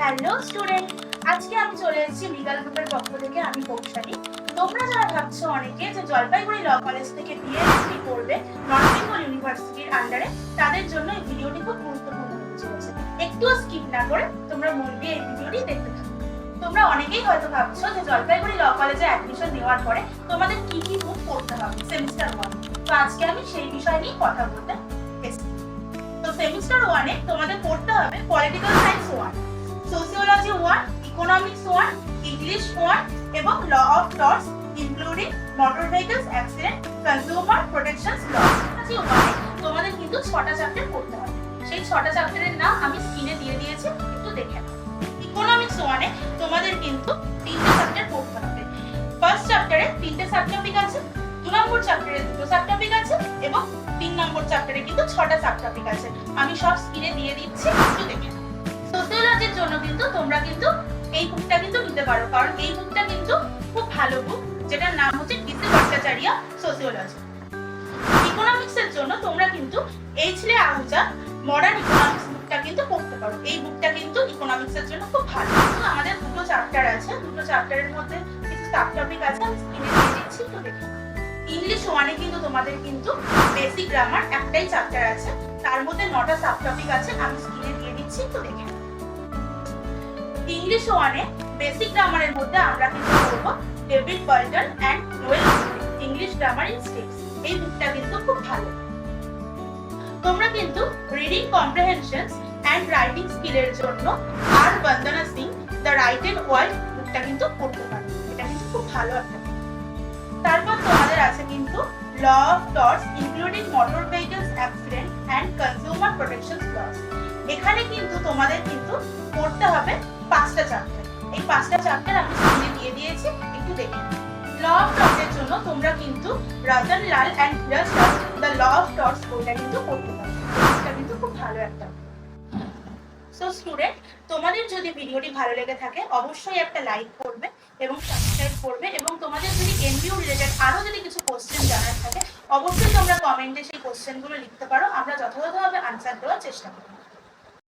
Hello student, আজকে আমি চলে এসেছি লিগাল গ্রুপের পক্ষ থেকে। আমি পৌশালী। তোমরা যারা ভাবছো অনেকে যে জলপাইগুড়ি ল কলেজ থেকে বিএসসি করবে নর্থ বেঙ্গল ইউনিভার্সিটির আন্ডারে, তাদের জন্য এই ভিডিওটি খুব গুরুত্বপূর্ণ হতে চলেছে। একটুও স্কিপ না করে তোমরা মন দিয়ে এই ভিডিওটি দেখতে থাকো। তোমরা অনেকেই হয়তো ভাবছো যে জলপাইগুড়ি ল কলেজে অ্যাডমিশন নেওয়ার পরে তোমাদের কি কি বুক পড়তে হবে সেমিস্টার 1। তো আজকে আমি সেই বিষয় নিয়ে কথা বলতে এসেছি। তো সেমিস্টার 1 এ তোমাদের পড়তে হবে political science 1, sociology 1, economics 1, English 1 এবং law of torts including motor vehicles accident, consumer protections law. Sociology 1 এ তোমাদের কিন্তু 6টা চ্যাপ্টার পড়তে হবে। সেই 6টা চ্যাপ্টারের নাম আমি স্ক্রিনে দিয়ে দিয়েছি, একটু দেখে নাও। ইকোনমিক্স 1 এ তোমাদের কিন্তু 3টে চ্যাপ্টার পড়তে হবে। ফার্স্ট চ্যাপ্টারে 3টে সাব টপিক আছে, 2 নম্বর চ্যাপ্টারে 2টো সাব টপিক আছে এবং 3 নম্বর চ্যাপ্টারে কিন্তু 6টা সাব টপিক আছে। আমি সব স্ক্রিনে দিয়ে দিচ্ছি, একটু দেখে নাও। সোসিওলজির জন্য কিন্তু তোমরা কিন্তু এই বুকটা কিন্তু নিতে পারো, কারণ এই বুকটা কিন্তু খুব ভালো বুক, যেটার নাম হচ্ছে ডিসি ভট্টাচার্য সোসিওলজি। ইকোনমিক্স এর জন্য তোমরা কিন্তু এইচলে আহুজা মডার্ন ইকোনমিক্স বুকটা কিন্তু পড়তে পারো। এই বুকটা কিন্তু ইকোনমিক্স এর জন্য খুব ভালো। আমাদের দুটো চ্যাপ্টার আছে, দুটো চ্যাপ্টারের মধ্যে কিছু সাব টপিক আছে, আমি স্ক্রিনে দিয়ে দিচ্ছি, একটু দেখে। ইংলিশ 1 এ কিন্তু তোমাদের কিন্তু বেসিক গ্রামার একটাই চ্যাপ্টার আছে, তার মধ্যে 9টা সাব টপিক আছে, আমি স্ক্রিনে দিয়ে দিচ্ছি, একটু দেখে। ইংলিশ 1 এ বেসিক গ্রামারের মধ্যে আমরা কিন্তু পড়ব David Bolton and Noel English grammar in steps. এই বুকটা কিন্তু খুব ভালো। তোমরা কিন্তু রিডিং কম্প্রিহেনশনস এন্ড রাইটিং স্কিলের জন্য আর Bandana Singh the write and world বুকটা কিন্তু পড়তে পারো। এটা কিন্তু খুব ভালো একটা। তারপর তোমাদের আছে কিন্তু law of torts including motor vehicles accident and consumer protections laws. এখানে কিন্তু তোমাদের কিন্তু পড়তে হবে 5টা চ্যাপ্টার। এই 5টা চ্যাপ্টার আমি স্ক্রিনে দিয়ে দিয়েছি, একটু দেখে। ল অফ টর্টসের জন্য তোমরা কিন্তু Ratan Lal and Dhiraj Das the law of torts বইটা কিন্তু পড়তে পারো। এটা কিন্তু খুব ভালো একটা। সো স্টুডেন্ট, তোমাদের যদি ভিডিওটি ভালো লেগে থাকে অবশ্যই একটা লাইক করবে এবং সাবস্ক্রাইব করবে, এবং তোমাদের যদি এমবিইউ রিলেটেড আরো যদি কিছু কোশ্চেন জানার থাকে অবশ্যই তোমরা কমেন্টে সেই কোশ্চেনগুলো লিখতে পারো। আমরা যথাযথভাবে আনসার দেওয়ার চেষ্টা করব।